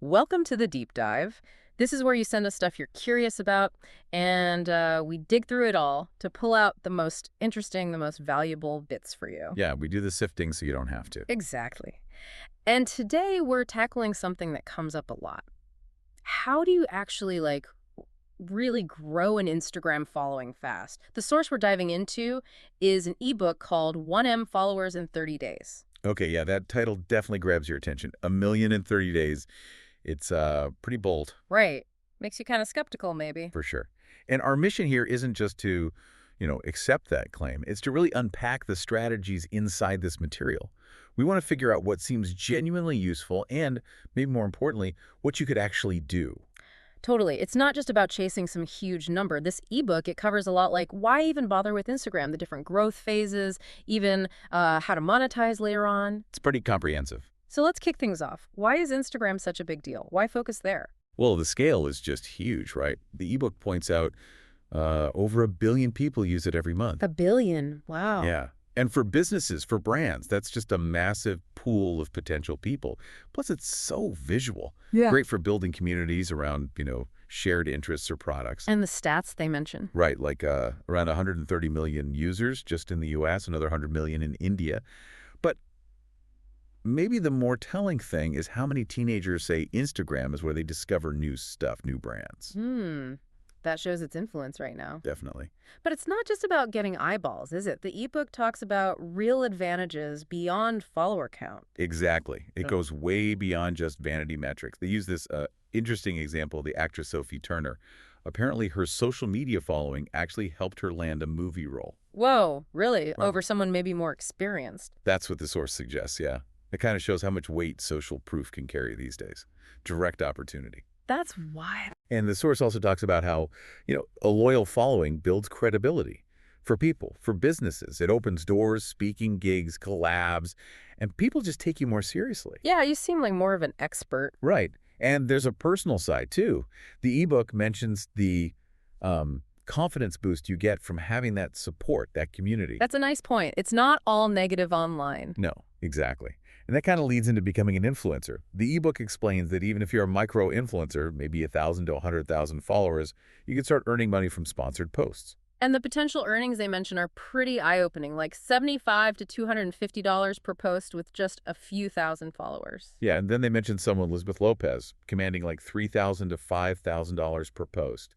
Welcome to the deep dive. This is where you send us stuff you're curious about, and we dig through it all to pull out the most interesting, the most valuable bits for you. Yeah, we do the sifting so you don't have to. Exactly. And today we're tackling something that comes up a lot. How do you actually, really grow an Instagram following fast? The source we're diving into is an ebook called 1M Followers in 30 Days. Okay, yeah, that title definitely grabs your attention. 1 million in 30 days. It's pretty bold, Right. Makes you kind of skeptical, maybe. for sure. And our mission here isn't just to, accept that claim. It's to really unpack the strategies inside this material. We want to figure out what seems genuinely useful and, maybe more importantly, what you could actually do. Totally. It's not just about chasing some huge number. This ebook, it covers a lot like why even bother with Instagram, the different growth phases, even how to monetize later on. It's pretty comprehensive. So let's kick things off. Why is Instagram such a big deal? Why focus there? Well, the scale is just huge, right? The ebook points out over 1 billion people use it every month. 1 billion. Wow. Yeah. And for businesses, for brands, that's just a massive pool of potential people. Plus, it's so visual. Yeah. Great for building communities around, shared interests or products. And the stats they mention. Right, like around 130 million users just in the US, another 100 million in India. But maybe the more telling thing is how many teenagers say Instagram is where they discover new stuff, new brands. That shows its influence right now. Definitely. But it's not just about getting eyeballs, is it? The ebook talks about real advantages beyond follower count. Exactly. It goes way beyond just vanity metrics. They use this interesting example, the actress Sophie Turner. Apparently, her social media following actually helped her land a movie role. Whoa, really? Well, Over someone maybe more experienced? that's what the source suggests, yeah. It kind of shows how much weight social proof can carry these days. Direct opportunity. That's wild. And the source also talks about how, a loyal following builds credibility for people, for businesses. It opens doors, speaking gigs, collabs, and people just take you more seriously. Yeah, you seem like more of an expert. Right. And there's a personal side, too. The ebook mentions the confidence boost you get from having that support, that community. That's a nice point. It's not all negative online. No, exactly. And that kind of leads into becoming an influencer. The ebook explains that even if you're a micro-influencer, maybe 1,000 to 100,000 followers, you can start earning money from sponsored posts. And the potential earnings they mention are pretty eye-opening, like $75 to $250 per post with just a few thousand followers. Yeah, and then they mentioned someone, Elizabeth Lopez, commanding like $3,000 to $5,000 per post,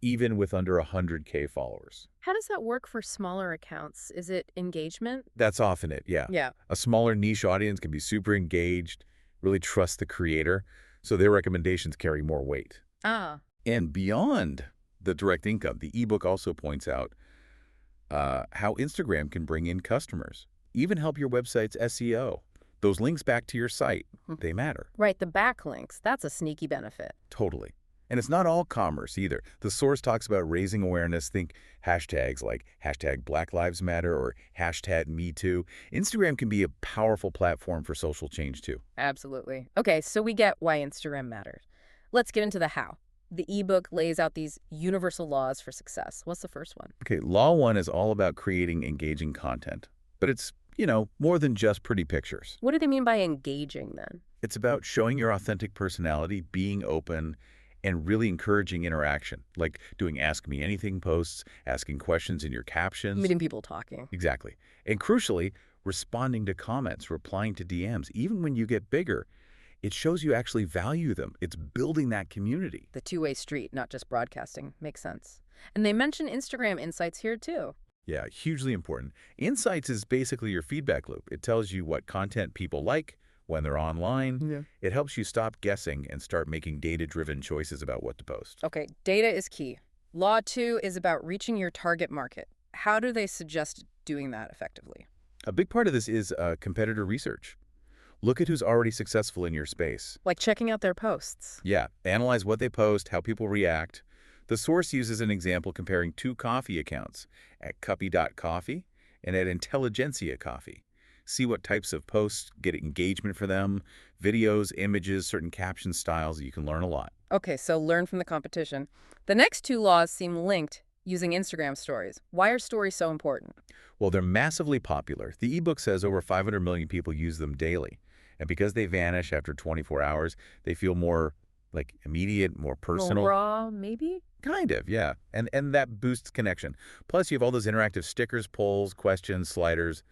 even with under 100K followers. How does that work for smaller accounts? Is it engagement? That's often it, yeah. Yeah. A smaller niche audience can be super engaged, really trust the creator, so their recommendations carry more weight. Ah. And beyond the direct income, the ebook also points out how Instagram can bring in customers, even help your website's SEO. Those links back to your site, they matter. Right, the backlinks. That's a sneaky benefit. Totally. And it's not all commerce either. The source talks about raising awareness. Think hashtags like hashtag Black Lives Matter or hashtag MeToo. Instagram can be a powerful platform for social change too. Absolutely. Okay, so we get why Instagram matters. Let's get into the how. The ebook lays out these universal laws for success. What's the first one? Okay, Law 1 is all about creating engaging content. But it's, more than just pretty pictures. What do they mean by engaging then? It's about showing your authentic personality, being open, and really encouraging interaction, like doing Ask Me Anything posts, asking questions in your captions. Meeting people talking. Exactly. And crucially, responding to comments, replying to DMs, even when you get bigger. It shows you actually value them. It's building that community. The two-way street, not just broadcasting. Makes sense. And they mention Instagram Insights here too. Yeah, hugely important. Insights is basically your feedback loop. It tells you what content people like, when they're online. Yeah. It helps you stop guessing and start making data-driven choices about what to post. Okay, data is key. Law 2 is about reaching your target market. How do they suggest doing that effectively? A big part of this is competitor research. Look at who's already successful in your space. Like checking out their posts. Yeah, analyze what they post, how people react. The source uses an example comparing two coffee accounts, at Cuppy.coffee and at Intelligentsia Coffee. See what types of posts get engagement for them, videos, images, certain caption styles. You can learn a lot. Okay, so learn from the competition. The next two laws seem linked using Instagram stories. Why are stories so important? Well, they're massively popular. The ebook says over 500 million people use them daily. And because they vanish after 24 hours, they feel more like immediate, more More personal. raw, maybe? Kind of, yeah. And that boosts connection. Plus, you have all those interactive stickers, polls, questions, sliders.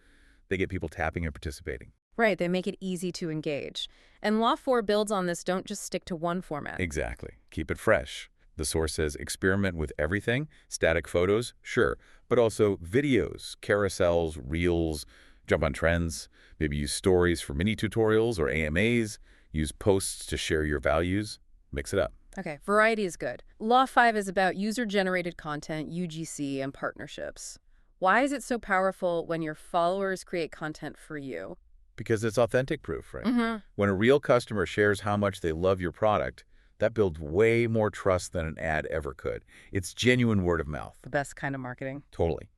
They get people tapping and participating. Right, they make it easy to engage. And Law 4 builds on this, don't just stick to one format. Exactly. Keep it fresh. The source says experiment with everything. Static photos, sure, but also videos, carousels, reels, jump on trends. Maybe use stories for mini tutorials or AMAs. Use posts to share your values. Mix it up. Okay, variety is good. Law 5 is about user-generated content, UGC, and partnerships. Why is it so powerful when your followers create content for you? Because it's authentic proof, right? Mm-hmm. When a real customer shares how much they love your product, that builds way more trust than an ad ever could. It's genuine word of mouth. The best kind of marketing. Totally.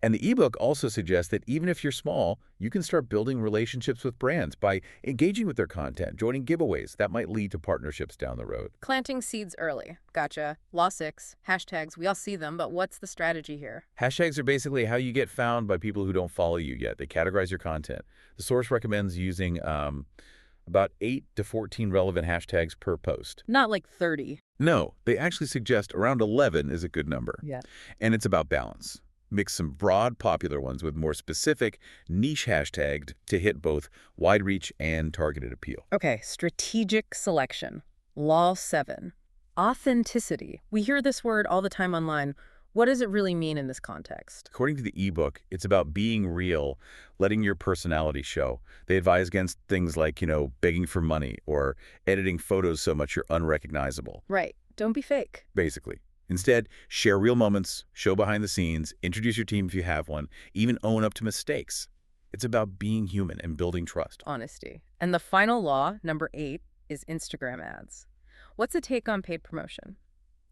And the ebook also suggests that even if you're small, you can start building relationships with brands by engaging with their content, joining giveaways. That might lead to partnerships down the road. Planting seeds early. Gotcha. Law 6, hashtags, we all see them, but what's the strategy here? Hashtags are basically how you get found by people who don't follow you yet. They categorize your content. The source recommends using about 8 to 14 relevant hashtags per post. Not like 30. No, they actually suggest around 11 is a good number. Yeah. And it's about balance. Mix some broad, popular ones with more specific, niche hashtagged to hit both wide reach and targeted appeal. Okay, strategic selection. Law 7. Authenticity. We hear this word all the time online. What does it really mean in this context? According to the ebook, it's about being real, letting your personality show. They advise against things like, begging for money or editing photos so much you're unrecognizable, Right. Don't be fake. basically. Instead, share real moments, show behind the scenes, introduce your team if you have one, even own up to mistakes. It's about being human and building trust. Honesty. And the final law, number 8, is Instagram ads. What's the take on paid promotion?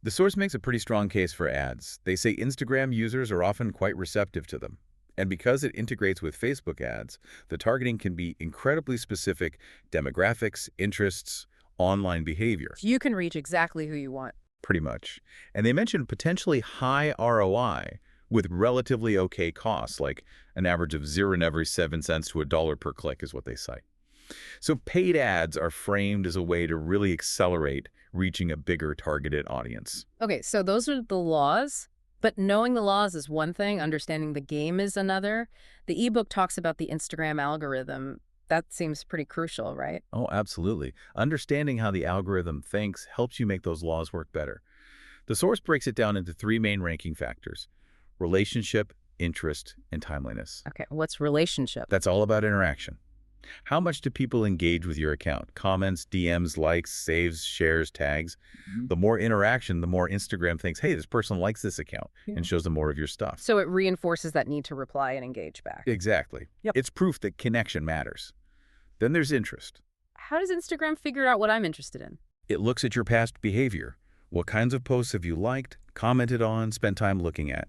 The source makes a pretty strong case for ads. They say Instagram users are often quite receptive to them. And because it integrates with Facebook ads, the targeting can be incredibly specific: demographics, interests, online behavior. You can reach exactly who you want. Pretty much. And they mentioned potentially high ROI with relatively okay costs, like an average of 0 and every 7 cents to $1 per click is what they cite. So paid ads are framed as a way to really accelerate reaching a bigger targeted audience. Okay, so those are the laws, but knowing the laws is one thing, understanding the game is another. The ebook talks about the Instagram algorithm. That seems pretty crucial, right? Oh, absolutely. Understanding how the algorithm thinks helps you make those laws work better. The source breaks it down into 3 main ranking factors: relationship, interest, and timeliness. Okay, what's relationship? That's all about interaction. How much do people engage with your account? Comments, DMs, likes, saves, shares, tags. The more interaction, the more Instagram thinks, hey, this person likes this account, and shows them more of your stuff. So it reinforces that need to reply and engage back. Exactly. Yep. It's proof that connection matters. Then there's interest. How does Instagram figure out what I'm interested in? It looks at your past behavior. What kinds of posts have you liked, commented on, spent time looking at?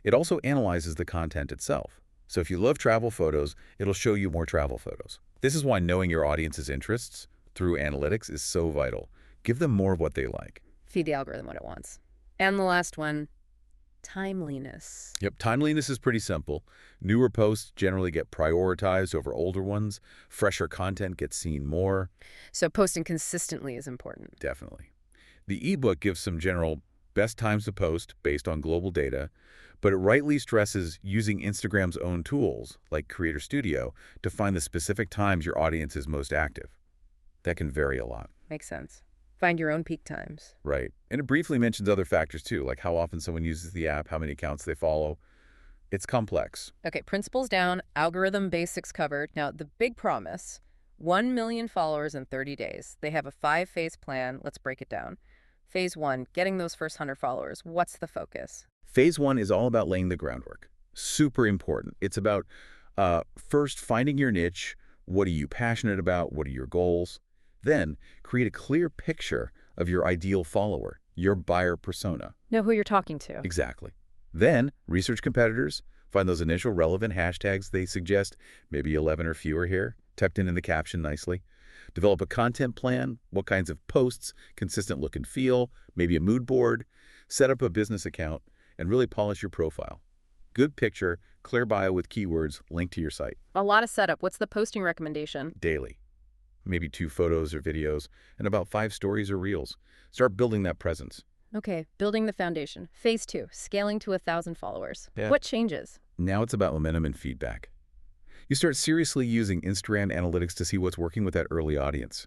It also analyzes the content itself. So if you love travel photos, it'll show you more travel photos. This is why knowing your audience's interests through analytics is so vital. Give them more of what they like. Feed the algorithm what it wants. And the last one, timeliness. Yep, timeliness is pretty simple. Newer posts generally get prioritized over older ones. Fresher content gets seen more. So posting consistently is important. Definitely. The ebook gives some general best times to post based on global data, but it rightly stresses using Instagram's own tools, like Creator Studio, to find the specific times your audience is most active. That can vary a lot. Makes sense. Find your own peak times. Right. And it briefly mentions other factors too, like how often someone uses the app, how many accounts they follow. It's complex. Okay, principles down, algorithm basics covered. Now, the big promise, 1 million followers in 30 days. They have a 5-phase plan. Let's break it down. Phase 1, getting those first 100 followers. What's the focus? Phase 1 is all about laying the groundwork. Super important. It's about first finding your niche. What are you passionate about? What are your goals? Then create a clear picture of your ideal follower, your buyer persona. Know who you're talking to. Exactly. Then research competitors, find those initial relevant hashtags they suggest, maybe 11 or fewer here, tucked in the caption nicely. Develop a content plan, what kinds of posts, consistent look and feel, maybe a mood board. Set up a business account and really polish your profile. Good picture, clear bio with keywords, link to your site. A lot of setup. What's the posting recommendation? Daily. maybe 2 photos or videos, and about 5 stories or reels. Start building that presence. Okay, building the foundation. Phase 2, scaling to 1,000 followers. Yeah. What changes? Now it's about momentum and feedback. You start seriously using Instagram analytics to see what's working with that early audience.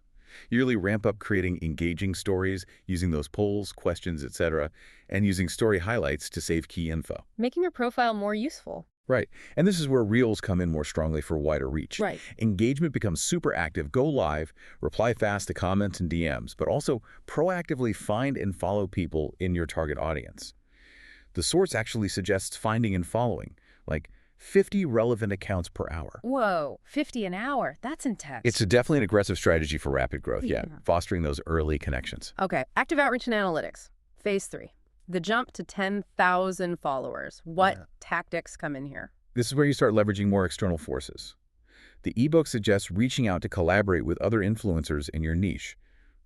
You really ramp up creating engaging stories, using those polls, questions, etc., and using story highlights to save key info. Making your profile more useful. Right. And this is where Reels come in more strongly for wider reach. Right. Engagement becomes super active, go live, reply fast to comments and DMs, but also proactively find and follow people in your target audience. The source actually suggests finding and following, like 50 relevant accounts per hour. Whoa, 50 an hour. That's intense. It's definitely an aggressive strategy for rapid growth, yeah, fostering those early connections. Okay, active outreach and analytics. Phase 3, the jump to 10,000 followers. What tactics come in here? This is where you start leveraging more external forces. The ebook suggests reaching out to collaborate with other influencers in your niche.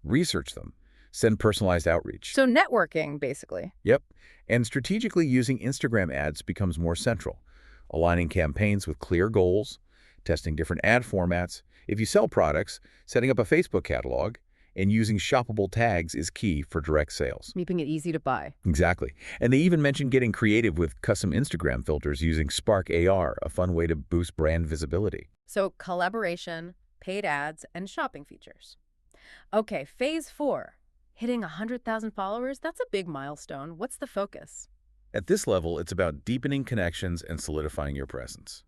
Research them. Send personalized outreach. So networking, basically. Yep. And strategically using Instagram ads becomes more central. Aligning campaigns with clear goals, testing different ad formats. If you sell products, setting up a Facebook catalog, and using shoppable tags is key for direct sales. Making it easy to buy. Exactly. And they even mentioned getting creative with custom Instagram filters using Spark AR, a fun way to boost brand visibility. So collaboration, paid ads, and shopping features. Okay, phase 4. Hitting 100,000 followers, that's a big milestone. What's the focus? At this level, it's about deepening connections and solidifying your presence.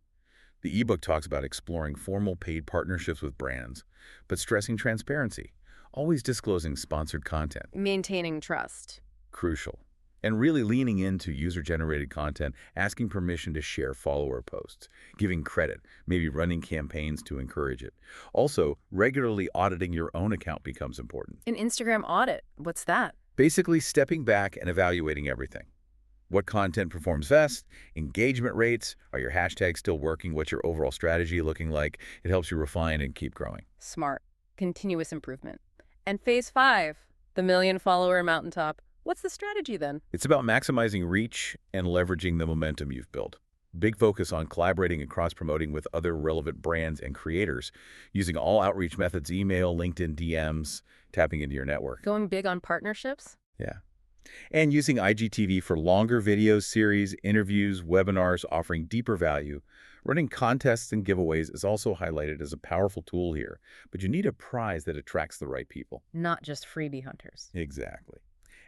The ebook talks about exploring formal paid partnerships with brands, but stressing transparency, always disclosing sponsored content. Maintaining trust. Crucial. And really leaning into user-generated content, asking permission to share follower posts, giving credit, maybe running campaigns to encourage it. Also, regularly auditing your own account becomes important. An Instagram audit, what's that? Basically, stepping back and evaluating everything. What content performs best? Engagement rates? Are your hashtags still working? What's your overall strategy looking like? It helps you refine and keep growing. Smart. Continuous improvement. And phase 5, the million-follower mountaintop. What's the strategy then? It's about maximizing reach and leveraging the momentum you've built. Big focus on collaborating and cross-promoting with other relevant brands and creators, using all outreach methods, email, LinkedIn DMs, tapping into your network. Going big on partnerships? Yeah. And using IGTV for longer videos, series, interviews, webinars, offering deeper value. Running contests and giveaways is also highlighted as a powerful tool here, but you need a prize that attracts the right people. Not just freebie hunters. Exactly.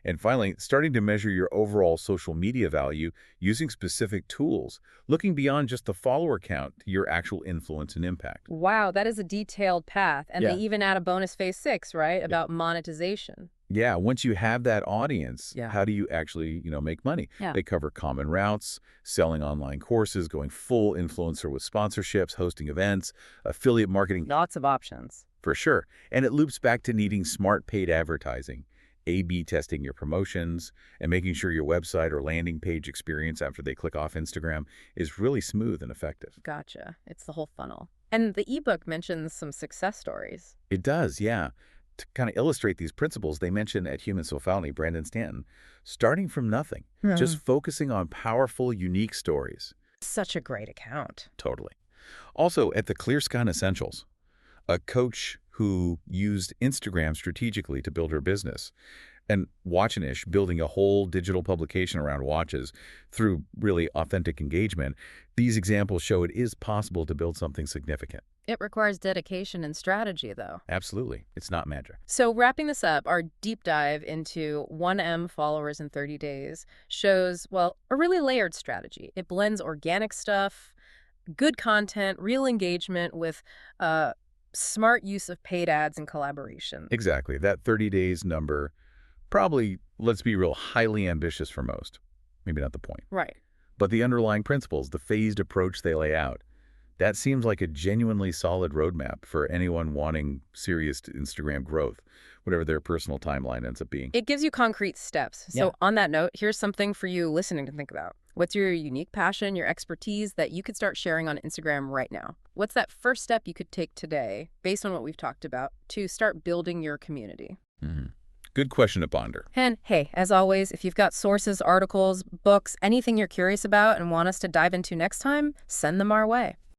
And finally, starting to measure your overall social media value using specific tools, looking beyond just the follower count to your actual influence and impact. Wow, that is a detailed path. And Yeah. they even add a bonus phase 6, right? About monetization. Yeah, once you have that audience, Yeah. how do you actually, make money? Yeah. They cover common routes, selling online courses, going full influencer with sponsorships, hosting events, affiliate marketing, Lots of options. for sure. And it loops back to needing smart paid advertising, A/B testing your promotions, and making sure your website or landing page experience after they click off Instagram is really smooth and effective. Gotcha. It's the whole funnel. And the ebook mentions some success stories. It does, yeah. To kind of illustrate these principles, they mention at Human Sofalny, Brandon Stanton, starting from nothing, just focusing on powerful, unique stories. Such a great account. Totally. Also, at the ClearScan Essentials, a coach who used Instagram strategically to build her business, and Watchinish building a whole digital publication around watches through really authentic engagement. These examples show it is possible to build something significant. It requires dedication and strategy, though. Absolutely. It's not magic. So wrapping this up, our deep dive into 1M followers in 30 days shows, well, a really layered strategy. It blends organic stuff, good content, real engagement with smart use of paid ads and collaboration. Exactly. That 30 days number, probably, let's be real, highly ambitious for most. Maybe not the point. Right. But the underlying principles, the phased approach they lay out, that seems like a genuinely solid roadmap for anyone wanting serious Instagram growth, whatever their personal timeline ends up being. It gives you concrete steps. So Yeah. on that note, here's something for you listening to think about. What's your unique passion, your expertise that you could start sharing on Instagram right now? What's that first step you could take today, based on what we've talked about, to start building your community? Good question to ponder. And hey, as always, if you've got sources, articles, books, anything you're curious about and want us to dive into next time, send them our way.